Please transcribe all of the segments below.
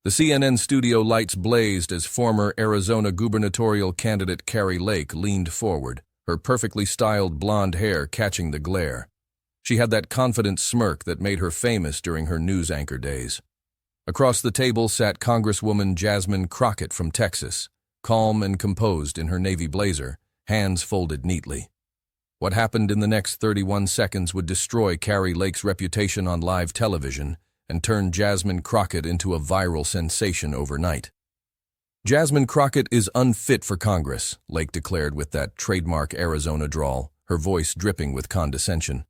The CNN studio lights blazed as former Arizona gubernatorial candidate Kari Lake leaned forward, her perfectly styled blonde hair catching the glare. She had that confident smirk that made her famous during her news anchor days. Across the table sat Congresswoman Jasmine Crockett from Texas, calm and composed in her navy blazer, hands folded neatly. What happened in the next 31 seconds would destroy Kari Lake's reputation on live television and turn Jasmine Crockett into a viral sensation overnight. Jasmine Crockett is unfit for Congress, Lake declared with that trademark Arizona drawl, her voice dripping with condescension.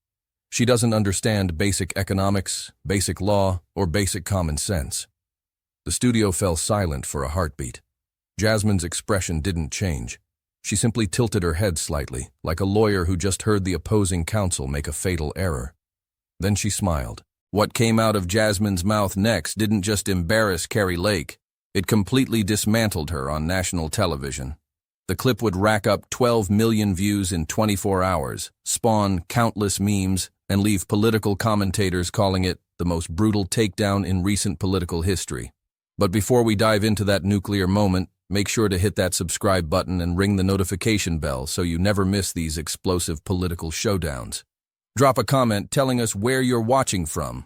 She doesn't understand basic economics, basic law, or basic common sense. The studio fell silent for a heartbeat. Jasmine's expression didn't change. She simply tilted her head slightly, like a lawyer who just heard the opposing counsel make a fatal error. Then she smiled. What came out of Jasmine's mouth next didn't just embarrass Kari Lake, it completely dismantled her on national television. The clip would rack up 12 million views in 24 hours, spawn countless memes, and leave political commentators calling it the most brutal takedown in recent political history. But before we dive into that nuclear moment, make sure to hit that subscribe button and ring the notification bell so you never miss these explosive political showdowns. Drop a comment telling us where you're watching from.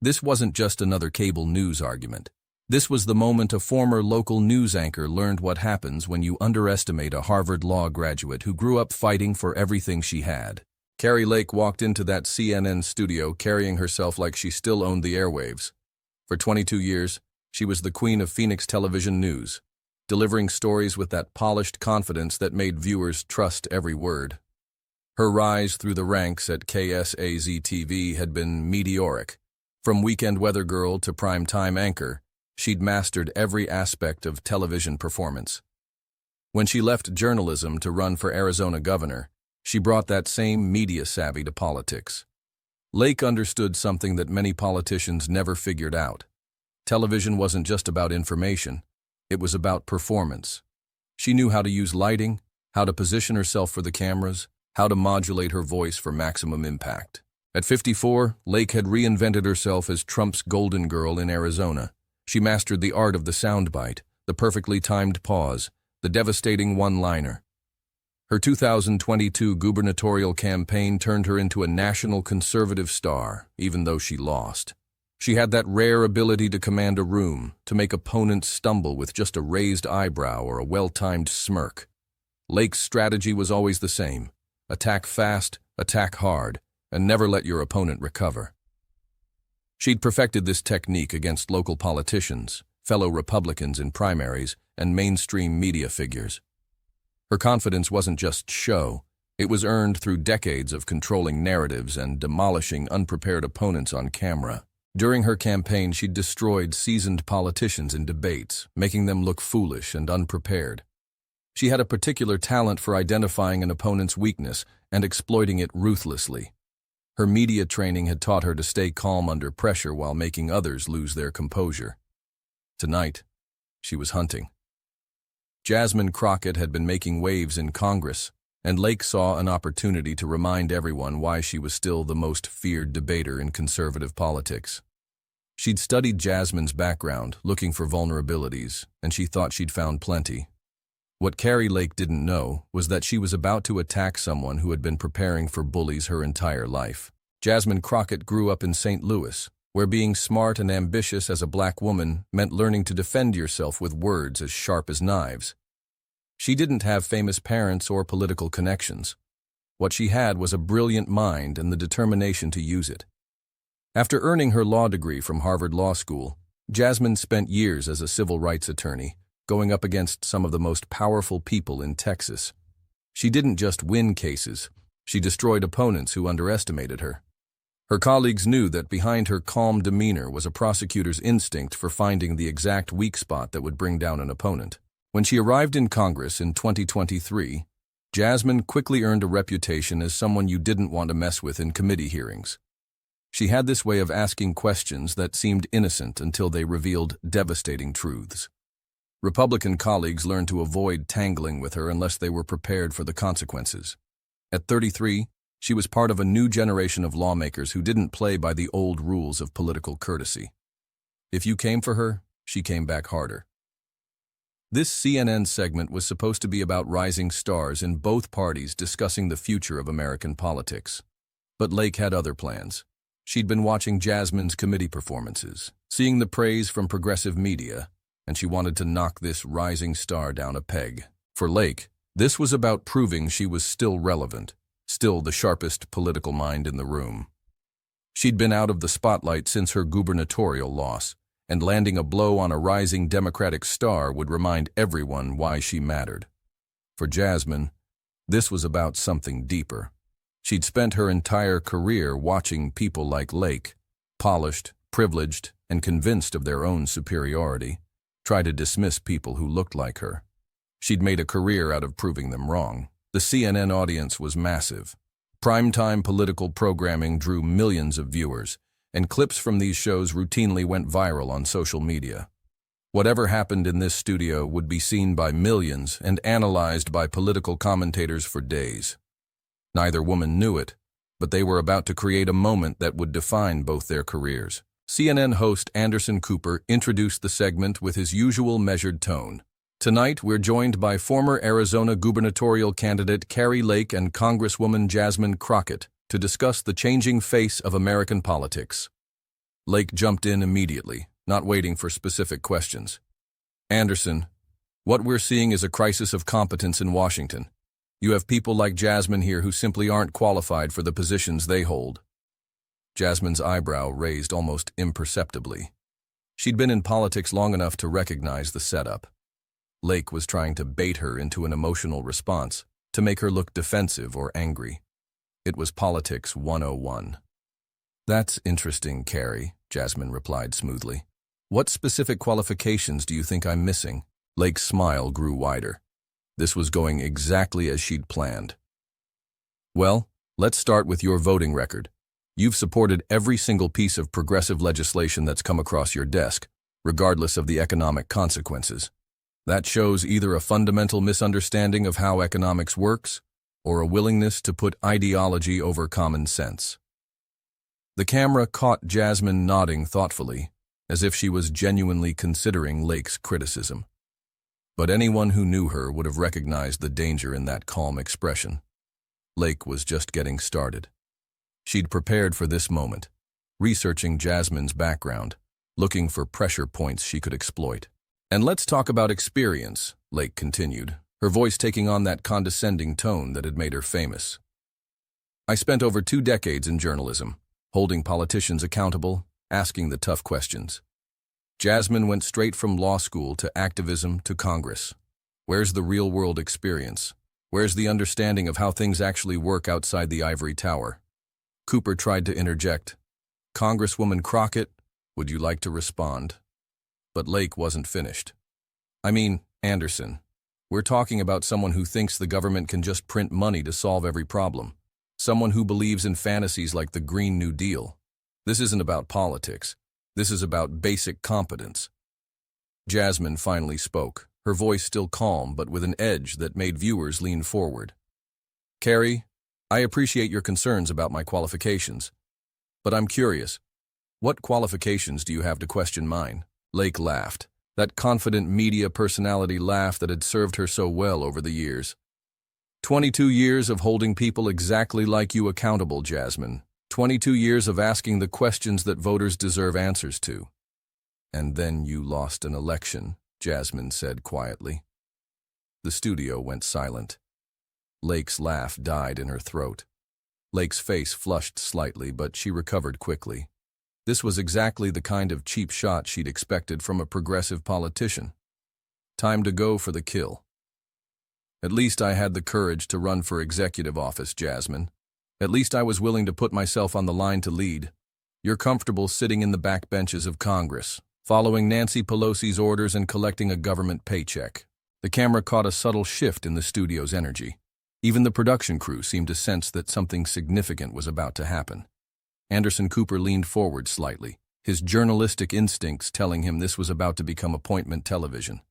This wasn't just another cable news argument. This was the moment a former local news anchor learned what happens when you underestimate a Harvard law graduate who grew up fighting for everything she had. Kari Lake walked into that CNN studio carrying herself like she still owned the airwaves. For 22 years, she was the queen of Phoenix television news, delivering stories with that polished confidence that made viewers trust every word. Her rise through the ranks at KSAZ-TV had been meteoric. From weekend weather girl to primetime anchor, she'd mastered every aspect of television performance. When she left journalism to run for Arizona governor, she brought that same media savvy to politics. Lake understood something that many politicians never figured out. Television wasn't just about information, it was about performance. She knew how to use lighting, how to position herself for the cameras, how to modulate her voice for maximum impact. At 54, Lake had reinvented herself as Trump's golden girl in Arizona. She mastered the art of the soundbite, the perfectly timed pause, the devastating one-liner. Her 2022 gubernatorial campaign turned her into a national conservative star, even though she lost. She had that rare ability to command a room, to make opponents stumble with just a raised eyebrow or a well-timed smirk. Lake's strategy was always the same: attack fast, attack hard, and never let your opponent recover. She'd perfected this technique against local politicians, fellow Republicans in primaries, and mainstream media figures. Her confidence wasn't just show, it was earned through decades of controlling narratives and demolishing unprepared opponents on camera. During her campaign, she'd destroyed seasoned politicians in debates, making them look foolish and unprepared. She had a particular talent for identifying an opponent's weakness and exploiting it ruthlessly. Her media training had taught her to stay calm under pressure while making others lose their composure. Tonight, she was hunting. Jasmine Crockett had been making waves in Congress, and Lake saw an opportunity to remind everyone why she was still the most feared debater in conservative politics. She'd studied Jasmine's background, looking for vulnerabilities, and she thought she'd found plenty. What Kari Lake didn't know was that she was about to attack someone who had been preparing for bullies her entire life. Jasmine Crockett grew up in St. Louis, where being smart and ambitious as a black woman meant learning to defend yourself with words as sharp as knives. She didn't have famous parents or political connections. What she had was a brilliant mind and the determination to use it. After earning her law degree from Harvard Law School, Jasmine spent years as a civil rights attorney, going up against some of the most powerful people in Texas. She didn't just win cases, she destroyed opponents who underestimated her. Her colleagues knew that behind her calm demeanor was a prosecutor's instinct for finding the exact weak spot that would bring down an opponent. When she arrived in Congress in 2023, Jasmine quickly earned a reputation as someone you didn't want to mess with in committee hearings. She had this way of asking questions that seemed innocent until they revealed devastating truths. Republican colleagues learned to avoid tangling with her unless they were prepared for the consequences. At 33, she was part of a new generation of lawmakers who didn't play by the old rules of political courtesy. If you came for her, she came back harder. This CNN segment was supposed to be about rising stars in both parties discussing the future of American politics. But Lake had other plans. She'd been watching Jasmine's committee performances, seeing the praise from progressive media, and she wanted to knock this rising star down a peg. For Lake, this was about proving she was still relevant, still the sharpest political mind in the room. She'd been out of the spotlight since her gubernatorial loss, and landing a blow on a rising Democratic star would remind everyone why she mattered. For Jasmine, this was about something deeper. She'd spent her entire career watching people like Lake, polished, privileged, and convinced of their own superiority, try to dismiss people who looked like her. She'd made a career out of proving them wrong. The CNN audience was massive. Primetime political programming drew millions of viewers, and clips from these shows routinely went viral on social media. Whatever happened in this studio would be seen by millions and analyzed by political commentators for days. Neither woman knew it, but they were about to create a moment that would define both their careers. CNN host Anderson Cooper introduced the segment with his usual measured tone. Tonight, we're joined by former Arizona gubernatorial candidate Kari Lake and Congresswoman Jasmine Crockett to discuss the changing face of American politics. Lake jumped in immediately, not waiting for specific questions. Anderson, what we're seeing is a crisis of competence in Washington. You have people like Jasmine here who simply aren't qualified for the positions they hold. Jasmine's eyebrow raised almost imperceptibly. She'd been in politics long enough to recognize the setup. Lake was trying to bait her into an emotional response, to make her look defensive or angry. It was politics 101. That's interesting, Kari, Jasmine replied smoothly. What specific qualifications do you think I'm missing? Lake's smile grew wider. This was going exactly as she'd planned. Well, let's start with your voting record. You've supported every single piece of progressive legislation that's come across your desk, regardless of the economic consequences. That shows either a fundamental misunderstanding of how economics works or a willingness to put ideology over common sense. The camera caught Jasmine nodding thoughtfully, as if she was genuinely considering Lake's criticism. But anyone who knew her would have recognized the danger in that calm expression. Lake was just getting started. She'd prepared for this moment, researching Jasmine's background, looking for pressure points she could exploit. And let's talk about experience, Lake continued, her voice taking on that condescending tone that had made her famous. I spent over 2 decades in journalism, holding politicians accountable, asking the tough questions. Jasmine went straight from law school to activism to Congress. Where's the real-world experience? Where's the understanding of how things actually work outside the ivory tower? Cooper tried to interject. Congresswoman Crockett, would you like to respond? But Lake wasn't finished. I mean, Anderson, we're talking about someone who thinks the government can just print money to solve every problem. Someone who believes in fantasies like the Green New Deal. This isn't about politics. This is about basic competence. Jasmine finally spoke, her voice still calm but with an edge that made viewers lean forward. Kari, I appreciate your concerns about my qualifications, but I'm curious, what qualifications do you have to question mine? Lake laughed, that confident media personality laugh that had served her so well over the years. 22 years of holding people exactly like you accountable, Jasmine. 22 years of asking the questions that voters deserve answers to. And then you lost an election, Jasmine said quietly. The studio went silent. Lake's laugh died in her throat. Lake's face flushed slightly, but she recovered quickly. This was exactly the kind of cheap shot she'd expected from a progressive politician. Time to go for the kill. At least I had the courage to run for executive office, Jasmine. At least I was willing to put myself on the line to lead. You're comfortable sitting in the back benches of Congress, following Nancy Pelosi's orders and collecting a government paycheck. The camera caught a subtle shift in the studio's energy. Even the production crew seemed to sense that something significant was about to happen. Anderson Cooper leaned forward slightly, his journalistic instincts telling him this was about to become appointment television.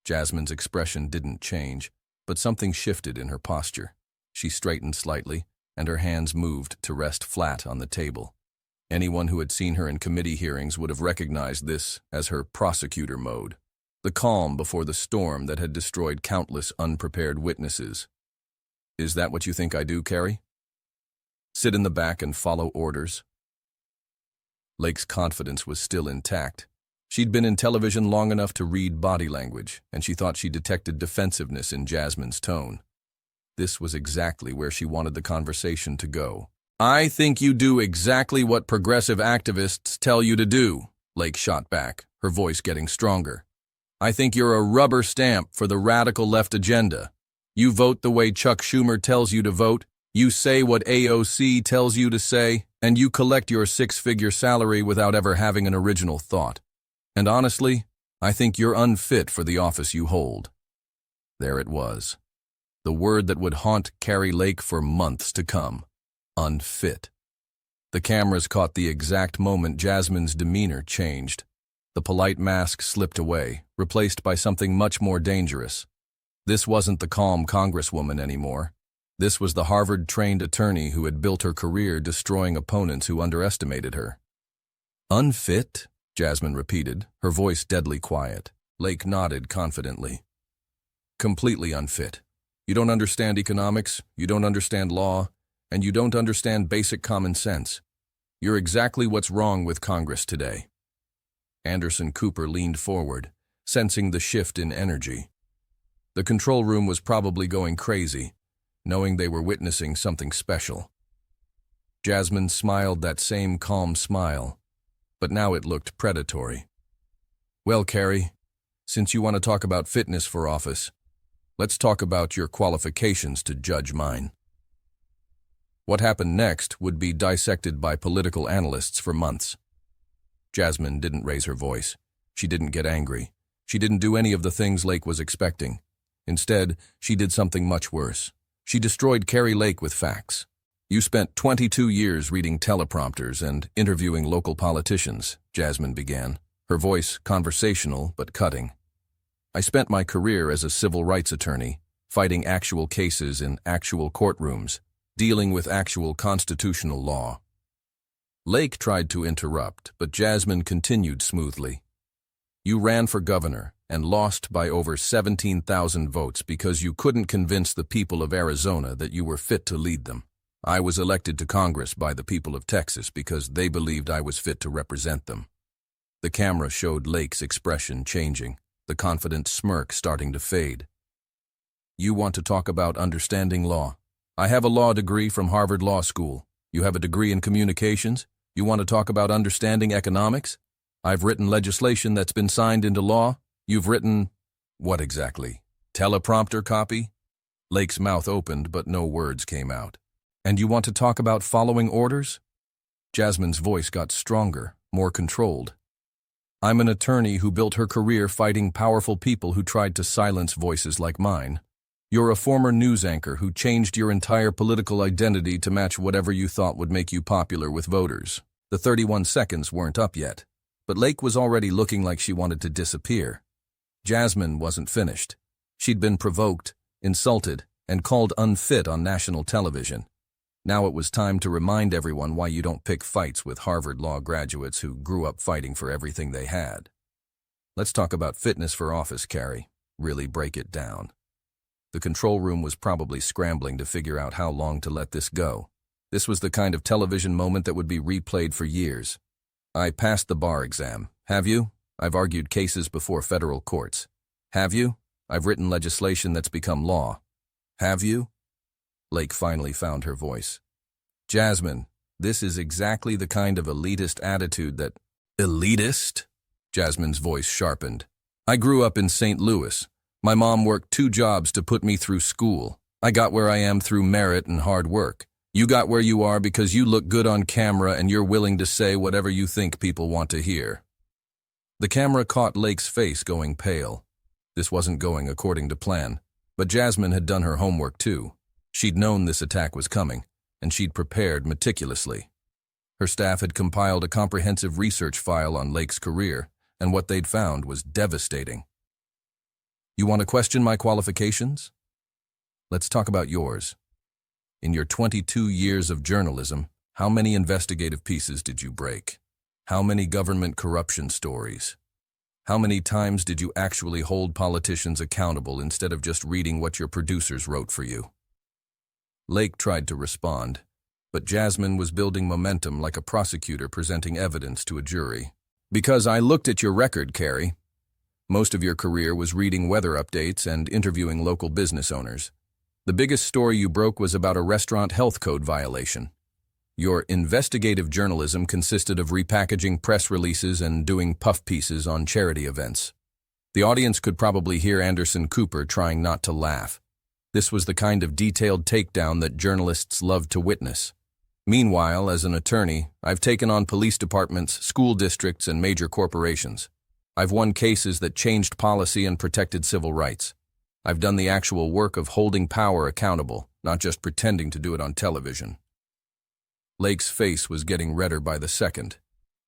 Jasmine's expression didn't change, but something shifted in her posture. She straightened slightly, and her hands moved to rest flat on the table. Anyone who had seen her in committee hearings would have recognized this as her prosecutor mode, the calm before the storm that had destroyed countless unprepared witnesses. "Is that what you think I do, Kari? Sit in the back and follow orders?" Lake's confidence was still intact. She'd been in television long enough to read body language, and she thought she detected defensiveness in Jasmine's tone. This was exactly where she wanted the conversation to go. "I think you do exactly what progressive activists tell you to do," Lake shot back, her voice getting stronger. "I think you're a rubber stamp for the radical left agenda. You vote the way Chuck Schumer tells you to vote, you say what AOC tells you to say, and you collect your six-figure salary without ever having an original thought. And honestly, I think you're unfit for the office you hold." There it was. The word that would haunt Kari Lake for months to come. Unfit. The cameras caught the exact moment Jasmine's demeanor changed. The polite mask slipped away, replaced by something much more dangerous. This wasn't the calm Congresswoman anymore. This was the Harvard-trained attorney who had built her career destroying opponents who underestimated her. "Unfit?" Jasmine repeated, her voice deadly quiet. Lake nodded confidently. "Completely unfit. You don't understand economics, you don't understand law, and you don't understand basic common sense. You're exactly what's wrong with Congress today." Anderson Cooper leaned forward, sensing the shift in energy. The control room was probably going crazy, knowing they were witnessing something special. Jasmine smiled that same calm smile, but now it looked predatory. "Well, Kari, since you want to talk about fitness for office, let's talk about your qualifications to judge mine." What happened next would be dissected by political analysts for months. Jasmine didn't raise her voice. She didn't get angry. She didn't do any of the things Lake was expecting. Instead, she did something much worse. She destroyed Kari Lake with facts. "You spent 22 years reading teleprompters and interviewing local politicians," Jasmine began, her voice conversational but cutting. "I spent my career as a civil rights attorney, fighting actual cases in actual courtrooms, dealing with actual constitutional law." Lake tried to interrupt, but Jasmine continued smoothly. "You ran for governor and lost by over 17,000 votes because you couldn't convince the people of Arizona that you were fit to lead them. I was elected to Congress by the people of Texas because they believed I was fit to represent them." The camera showed Lake's expression changing, the confident smirk starting to fade. "You want to talk about understanding law? I have a law degree from Harvard Law School. You have a degree in communications? You want to talk about understanding economics? I've written legislation that's been signed into law. You've written—" "What exactly? Teleprompter copy?" Lake's mouth opened, but no words came out. "And you want to talk about following orders?" Jasmine's voice got stronger, more controlled. "I'm an attorney who built her career fighting powerful people who tried to silence voices like mine. You're a former news anchor who changed your entire political identity to match whatever you thought would make you popular with voters." The 31 seconds weren't up yet, but Lake was already looking like she wanted to disappear. Jasmine wasn't finished. She'd been provoked, insulted, and called unfit on national television. Now it was time to remind everyone why you don't pick fights with Harvard law graduates who grew up fighting for everything they had. "Let's talk about fitness for office, Kari. Really break it down." The control room was probably scrambling to figure out how long to let this go. This was the kind of television moment that would be replayed for years. "I passed the bar exam. Have you? I've argued cases before federal courts. Have you? I've written legislation that's become law. Have you?" Lake finally found her voice. "Jasmine, this is exactly the kind of elitist attitude that—" "Elitist?" Jasmine's voice sharpened. "I grew up in St. Louis. My mom worked 2 jobs to put me through school. I got where I am through merit and hard work. You got where you are because you look good on camera and you're willing to say whatever you think people want to hear." The camera caught Lake's face going pale. This wasn't going according to plan, but Jasmine had done her homework too. She'd known this attack was coming, and she'd prepared meticulously. Her staff had compiled a comprehensive research file on Lake's career, and what they'd found was devastating. "You want to question my qualifications? Let's talk about yours. In your 22 years of journalism, How many investigative pieces did you break? How many government corruption stories? How many times did you actually hold politicians accountable instead of just reading what your producers wrote for you? Lake tried to respond, but Jasmine was building momentum like a prosecutor presenting evidence to a jury. Because I looked at your record, Kari. Most of your career was reading weather updates and interviewing local business owners. The biggest story you broke was about a restaurant health code violation. Your investigative journalism consisted of repackaging press releases and doing puff pieces on charity events. The audience could probably hear Anderson Cooper trying not to laugh. This was the kind of detailed takedown that journalists loved to witness. Meanwhile, as an attorney, I've taken on police departments, school districts, and major corporations. I've won cases that changed policy and protected civil rights. I've done the actual work of holding power accountable, not just pretending to do it on television. Lake's face was getting redder by the second.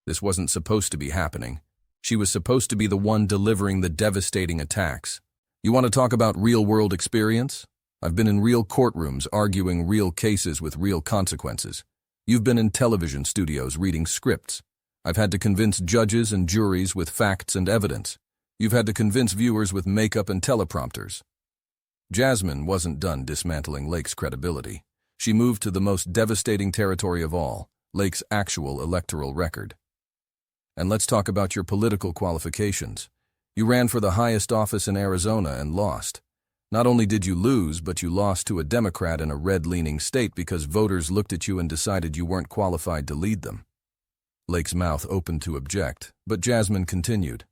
This wasn't supposed to be happening. She was supposed to be the one delivering the devastating attacks. You want to talk about real-world experience? I've been in real courtrooms arguing real cases with real consequences. You've been in television studios reading scripts. I've had to convince judges and juries with facts and evidence. You've had to convince viewers with makeup and teleprompters. Jasmine wasn't done dismantling Lake's credibility. She moved to the most devastating territory of all, Lake's actual electoral record. And let's talk about your political qualifications. You ran for the highest office in Arizona and lost. Not only did you lose, but you lost to a Democrat in a red-leaning state because voters looked at you and decided you weren't qualified to lead them. Lake's mouth opened to object, but Jasmine continued.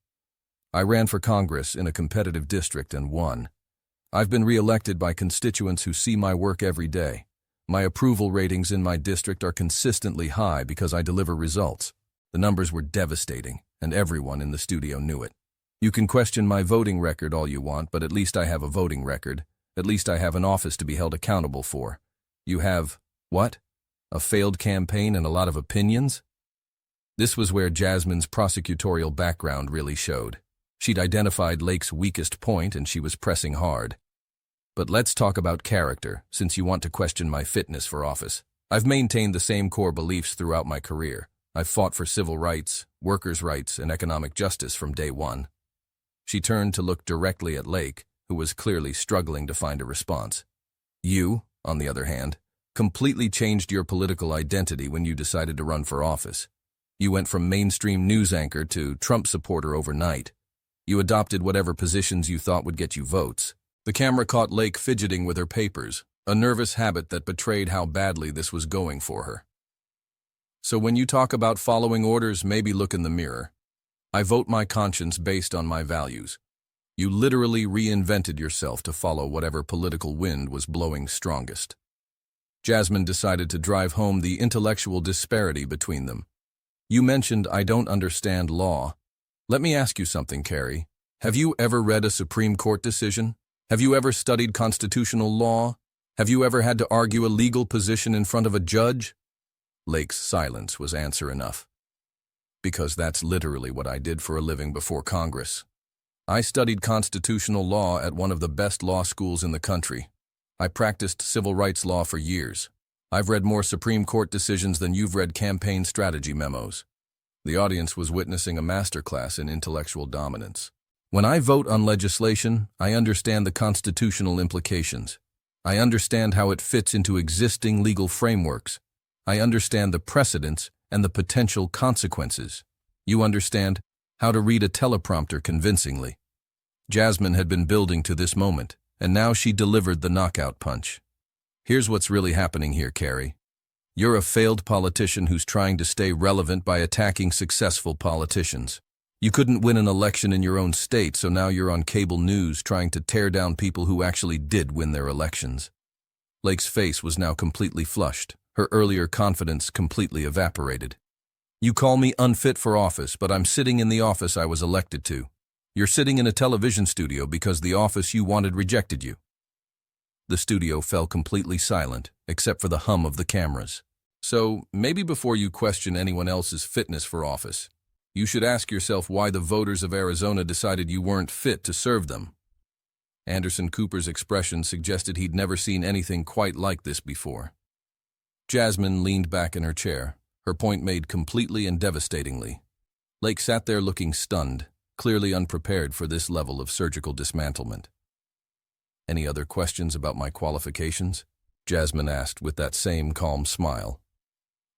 I ran for Congress in a competitive district and won. I've been re-elected by constituents who see my work every day. My approval ratings in my district are consistently high because I deliver results. The numbers were devastating, and everyone in the studio knew it. You can question my voting record all you want, but at least I have a voting record. At least I have an office to be held accountable for. You have, what? A failed campaign and a lot of opinions? This was where Jasmine's prosecutorial background really showed. She'd identified Lake's weakest point and she was pressing hard. But let's talk about character, since you want to question my fitness for office. I've maintained the same core beliefs throughout my career. I've fought for civil rights, workers' rights, and economic justice from day one. She turned to look directly at Lake, who was clearly struggling to find a response. You, on the other hand, completely changed your political identity when you decided to run for office. You went from mainstream news anchor to Trump supporter overnight. You adopted whatever positions you thought would get you votes. The camera caught Lake fidgeting with her papers, a nervous habit that betrayed how badly this was going for her. So when you talk about following orders, maybe look in the mirror. I vote my conscience based on my values. You literally reinvented yourself to follow whatever political wind was blowing strongest. Jasmine decided to drive home the intellectual disparity between them. You mentioned I don't understand law. Let me ask you something, Kari. Have you ever read a Supreme Court decision? Have you ever studied constitutional law? Have you ever had to argue a legal position in front of a judge? Lake's silence was answer enough. Because that's literally what I did for a living before Congress. I studied constitutional law at one of the best law schools in the country. I practiced civil rights law for years. I've read more Supreme Court decisions than you've read campaign strategy memos. The audience was witnessing a masterclass in intellectual dominance. When I vote on legislation, I understand the constitutional implications. I understand how it fits into existing legal frameworks. I understand the precedents and the potential consequences. You understand how to read a teleprompter convincingly. Jasmine had been building to this moment, and now she delivered the knockout punch. Here's what's really happening here, Kari. You're a failed politician who's trying to stay relevant by attacking successful politicians. You couldn't win an election in your own state, so now you're on cable news trying to tear down people who actually did win their elections. Lake's face was now completely flushed. Her earlier confidence completely evaporated. You call me unfit for office, but I'm sitting in the office I was elected to. You're sitting in a television studio because the office you wanted rejected you. The studio fell completely silent, except for the hum of the cameras. So, maybe before you question anyone else's fitness for office, you should ask yourself why the voters of Arizona decided you weren't fit to serve them. Anderson Cooper's expression suggested he'd never seen anything quite like this before. Jasmine leaned back in her chair, her point made completely and devastatingly. Lake sat there looking stunned, clearly unprepared for this level of surgical dismantlement. "Any other questions about my qualifications?" Jasmine asked with that same calm smile.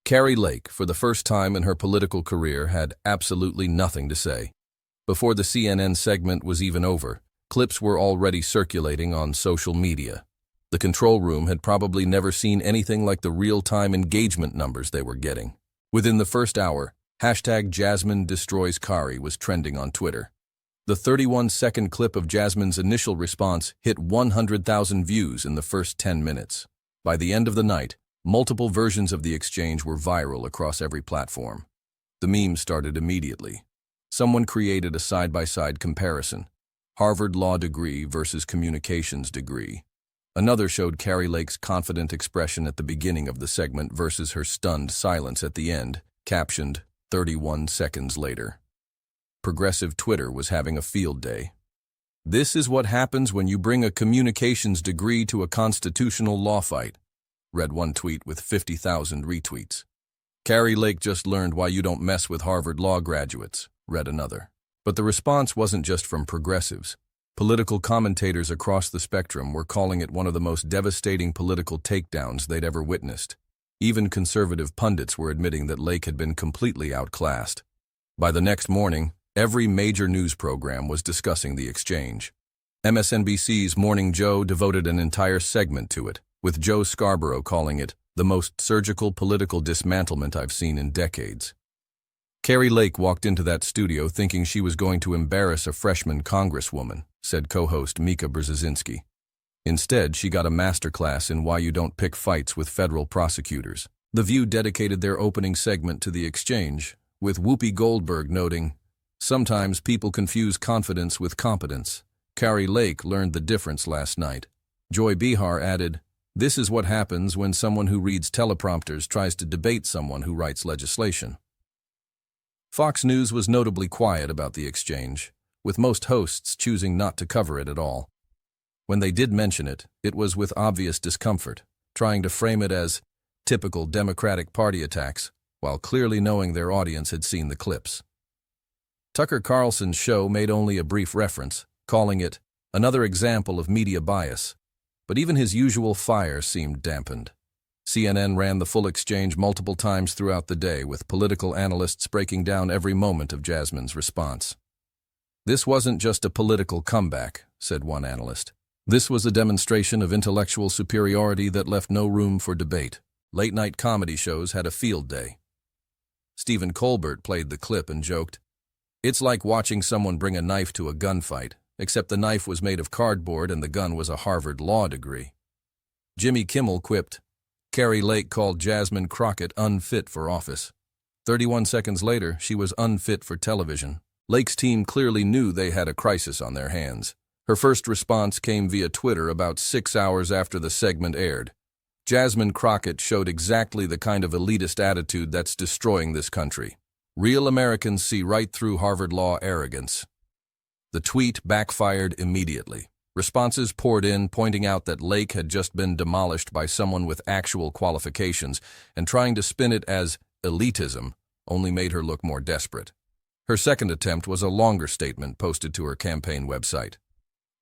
Kari Lake, for the first time in her political career, had absolutely nothing to say. Before the CNN segment was even over, clips were already circulating on social media. The control room had probably never seen anything like the real-time engagement numbers they were getting. Within the first hour, #JasmineDestroysKari was trending on Twitter. The 31-second clip of Jasmine's initial response hit 100,000 views in the first 10 minutes. By the end of the night, multiple versions of the exchange were viral across every platform. The memes started immediately. Someone created a side-by-side comparison: Harvard law degree versus communications degree. Another showed Kari Lake's confident expression at the beginning of the segment versus her stunned silence at the end, captioned 31 seconds later. Progressive Twitter was having a field day. "This is what happens when you bring a communications degree to a constitutional law fight," read one tweet with 50,000 retweets. "Kari Lake just learned why you don't mess with Harvard law graduates," read another. But the response wasn't just from progressives. Political commentators across the spectrum were calling it one of the most devastating political takedowns they'd ever witnessed. Even conservative pundits were admitting that Lake had been completely outclassed. By the next morning, every major news program was discussing the exchange. MSNBC's Morning Joe devoted an entire segment to it, with Joe Scarborough calling it the most surgical political dismantlement I've seen in decades. Kari Lake walked into that studio thinking she was going to embarrass a freshman congresswoman, said co-host Mika Brzezinski. Instead, she got a masterclass in why you don't pick fights with federal prosecutors. The View dedicated their opening segment to the exchange, with Whoopi Goldberg noting, "Sometimes people confuse confidence with competence. Kari Lake learned the difference last night." Joy Behar added, "This is what happens when someone who reads teleprompters tries to debate someone who writes legislation." Fox News was notably quiet about the exchange, with most hosts choosing not to cover it at all. When they did mention it, it was with obvious discomfort, trying to frame it as typical Democratic Party attacks, while clearly knowing their audience had seen the clips. Tucker Carlson's show made only a brief reference, calling it another example of media bias, but even his usual fire seemed dampened. CNN ran the full exchange multiple times throughout the day, with political analysts breaking down every moment of Jasmine's response. "This wasn't just a political comeback," said one analyst. "This was a demonstration of intellectual superiority that left no room for debate. Late-night comedy shows had a field day." Stephen Colbert played the clip and joked, "It's like watching someone bring a knife to a gunfight, except the knife was made of cardboard and the gun was a Harvard law degree." Jimmy Kimmel quipped, "Kari Lake called Jasmine Crockett unfit for office. 31 seconds later, she was unfit for television." Lake's team clearly knew they had a crisis on their hands. Her first response came via Twitter about 6 hours after the segment aired. Jasmine Crockett showed exactly the kind of elitist attitude that's destroying this country. "Real Americans see right through Harvard law arrogance." The tweet backfired immediately. Responses poured in, pointing out that Lake had just been demolished by someone with actual qualifications, and trying to spin it as elitism only made her look more desperate. Her second attempt was a longer statement posted to her campaign website.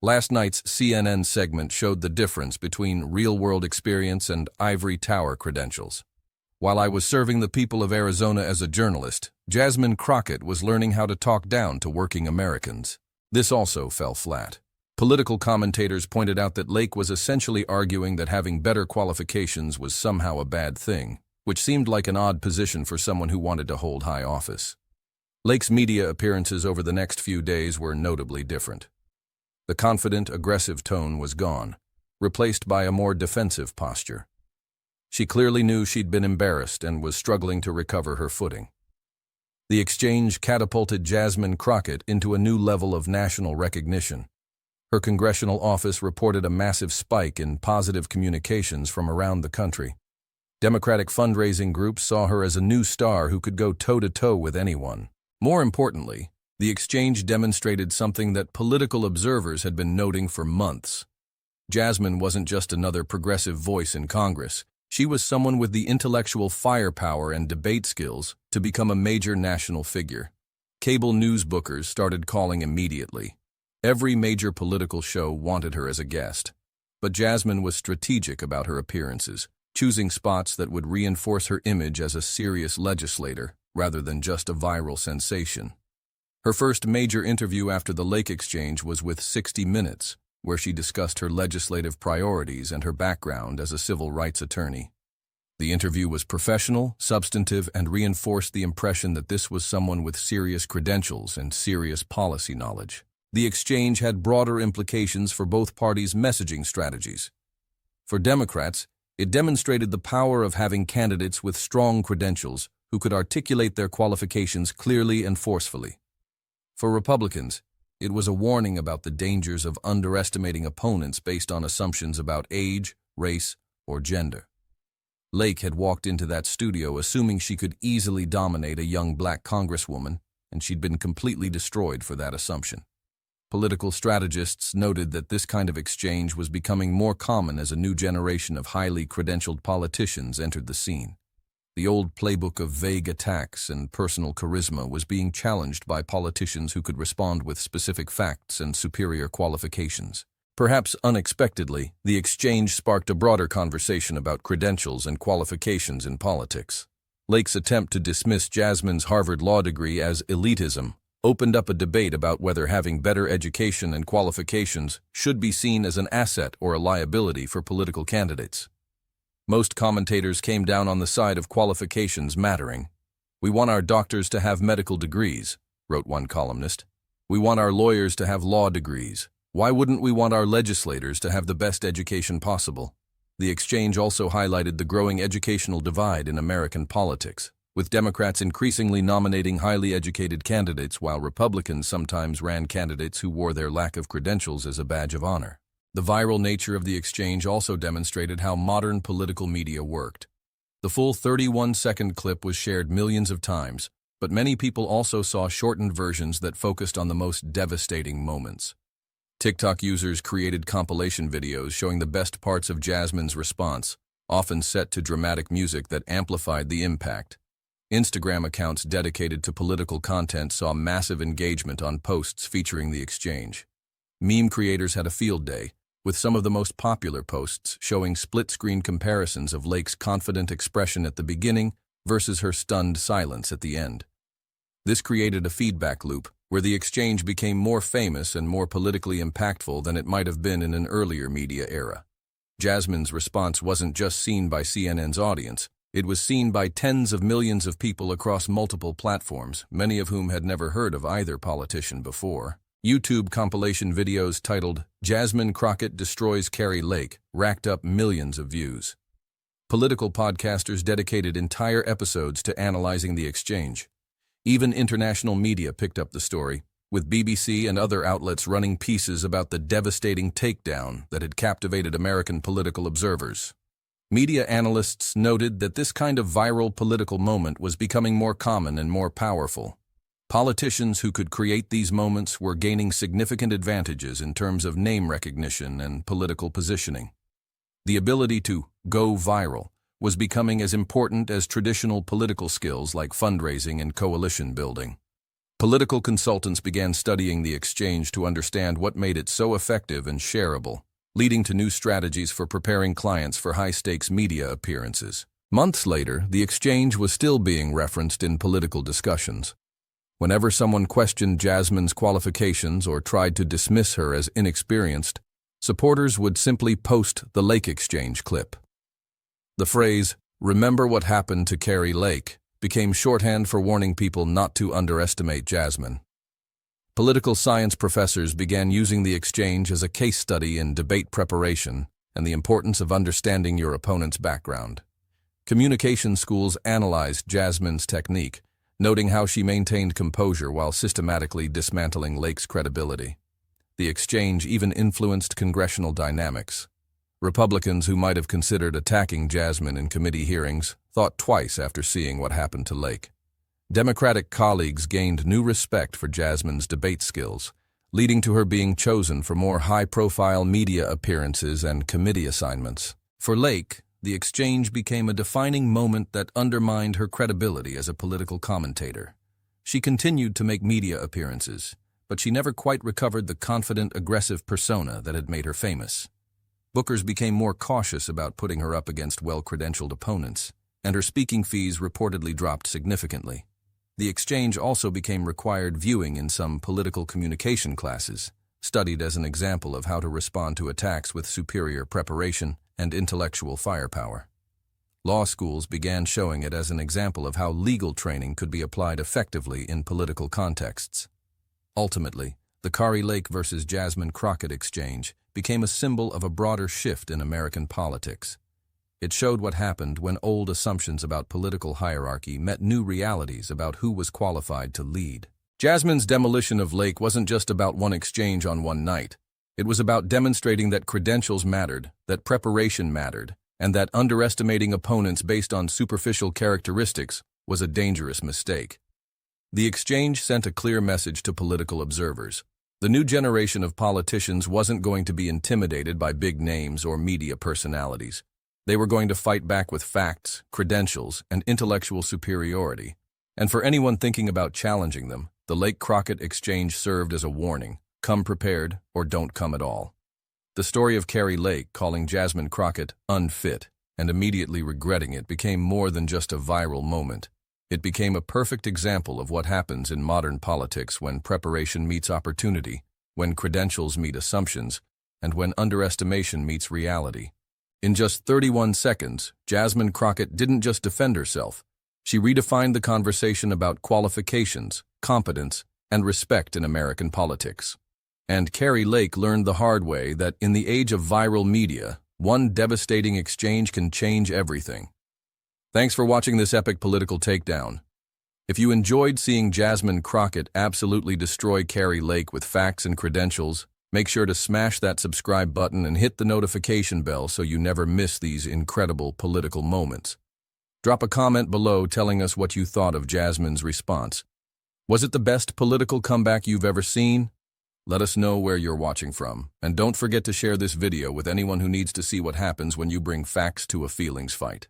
Last night's CNN segment showed the difference between real-world experience and ivory tower credentials. "While I was serving the people of Arizona as a journalist, Jasmine Crockett was learning how to talk down to working Americans." This also fell flat. Political commentators pointed out that Lake was essentially arguing that having better qualifications was somehow a bad thing, which seemed like an odd position for someone who wanted to hold high office. Lake's media appearances over the next few days were notably different. The confident, aggressive tone was gone, replaced by a more defensive posture. She clearly knew she'd been embarrassed and was struggling to recover her footing. The exchange catapulted Jasmine Crockett into a new level of national recognition. Her congressional office reported a massive spike in positive communications from around the country. Democratic fundraising groups saw her as a new star who could go toe-to-toe with anyone. More importantly, the exchange demonstrated something that political observers had been noting for months. Jasmine wasn't just another progressive voice in Congress. She was someone with the intellectual firepower and debate skills to become a major national figure. Cable news bookers started calling immediately. Every major political show wanted her as a guest. But Jasmine was strategic about her appearances, choosing spots that would reinforce her image as a serious legislator rather than just a viral sensation. Her first major interview after the Lake exchange was with 60 Minutes, where she discussed her legislative priorities and her background as a civil rights attorney. The interview was professional, substantive, and reinforced the impression that this was someone with serious credentials and serious policy knowledge. The exchange had broader implications for both parties' messaging strategies. For Democrats, it demonstrated the power of having candidates with strong credentials who could articulate their qualifications clearly and forcefully. For Republicans, it was a warning about the dangers of underestimating opponents based on assumptions about age, race, or gender. Lake had walked into that studio assuming she could easily dominate a young black congresswoman, and she'd been completely destroyed for that assumption. Political strategists noted that this kind of exchange was becoming more common as a new generation of highly credentialed politicians entered the scene. The old playbook of vague attacks and personal charisma was being challenged by politicians who could respond with specific facts and superior qualifications. Perhaps unexpectedly, the exchange sparked a broader conversation about credentials and qualifications in politics. Lake's attempt to dismiss Jasmine's Harvard law degree as elitism opened up a debate about whether having better education and qualifications should be seen as an asset or a liability for political candidates. Most commentators came down on the side of qualifications mattering. "We want our doctors to have medical degrees," wrote one columnist. "We want our lawyers to have law degrees. Why wouldn't we want our legislators to have the best education possible?" The exchange also highlighted the growing educational divide in American politics, with Democrats increasingly nominating highly educated candidates while Republicans sometimes ran candidates who wore their lack of credentials as a badge of honor. The viral nature of the exchange also demonstrated how modern political media worked. The full 31-second clip was shared millions of times, but many people also saw shortened versions that focused on the most devastating moments. TikTok users created compilation videos showing the best parts of Jasmine's response, often set to dramatic music that amplified the impact. Instagram accounts dedicated to political content saw massive engagement on posts featuring the exchange. Meme creators had a field day, with some of the most popular posts showing split-screen comparisons of Lake's confident expression at the beginning versus her stunned silence at the end. This created a feedback loop, where the exchange became more famous and more politically impactful than it might have been in an earlier media era. Jasmine's response wasn't just seen by CNN's audience, it was seen by tens of millions of people across multiple platforms, many of whom had never heard of either politician before. YouTube compilation videos titled "Jasmine Crockett Destroys Kari Lake" racked up millions of views. Political podcasters dedicated entire episodes to analyzing the exchange. Even international media picked up the story, with BBC and other outlets running pieces about the devastating takedown that had captivated American political observers. Media analysts noted that this kind of viral political moment was becoming more common and more powerful. Politicians who could create these moments were gaining significant advantages in terms of name recognition and political positioning. The ability to go viral was becoming as important as traditional political skills like fundraising and coalition building. Political consultants began studying the exchange to understand what made it so effective and shareable, leading to new strategies for preparing clients for high-stakes media appearances. Months later, the exchange was still being referenced in political discussions. Whenever someone questioned Jasmine's qualifications or tried to dismiss her as inexperienced, supporters would simply post the Lake exchange clip. The phrase, "Remember what happened to Kari Lake," became shorthand for warning people not to underestimate Jasmine. Political science professors began using the exchange as a case study in debate preparation and the importance of understanding your opponent's background. Communication schools analyzed Jasmine's technique, noting how she maintained composure while systematically dismantling Lake's credibility. The exchange even influenced congressional dynamics. Republicans who might have considered attacking Jasmine in committee hearings thought twice after seeing what happened to Lake. Democratic colleagues gained new respect for Jasmine's debate skills, leading to her being chosen for more high-profile media appearances and committee assignments. For Lake, the exchange became a defining moment that undermined her credibility as a political commentator. She continued to make media appearances, but she never quite recovered the confident, aggressive persona that had made her famous. Bookers became more cautious about putting her up against well-credentialed opponents, and her speaking fees reportedly dropped significantly. The exchange also became required viewing in some political communication classes, studied as an example of how to respond to attacks with superior preparation and intellectual firepower. Law schools began showing it as an example of how legal training could be applied effectively in political contexts. Ultimately, the Kari Lake versus Jasmine Crockett exchange became a symbol of a broader shift in American politics. It showed what happened when old assumptions about political hierarchy met new realities about who was qualified to lead. Jasmine's demolition of Lake wasn't just about one exchange on one night. It was about demonstrating that credentials mattered, that preparation mattered, and that underestimating opponents based on superficial characteristics was a dangerous mistake. The exchange sent a clear message to political observers. The new generation of politicians wasn't going to be intimidated by big names or media personalities. They were going to fight back with facts, credentials, and intellectual superiority. And for anyone thinking about challenging them, the Lake Crockett exchange served as a warning: come prepared or don't come at all. The story of Kari Lake calling Jasmine Crockett unfit and immediately regretting it became more than just a viral moment. It became a perfect example of what happens in modern politics when preparation meets opportunity, when credentials meet assumptions, and when underestimation meets reality. In just 31 seconds, Jasmine Crockett didn't just defend herself. She redefined the conversation about qualifications, competence, and respect in American politics. And Kari Lake learned the hard way that in the age of viral media, one devastating exchange can change everything. Thanks for watching this epic political takedown. If you enjoyed seeing Jasmine Crockett absolutely destroy Kari Lake with facts and credentials, make sure to smash that subscribe button and hit the notification bell so you never miss these incredible political moments. Drop a comment below telling us what you thought of Jasmine's response. Was it the best political comeback you've ever seen? Let us know where you're watching from, and don't forget to share this video with anyone who needs to see what happens when you bring facts to a feelings fight.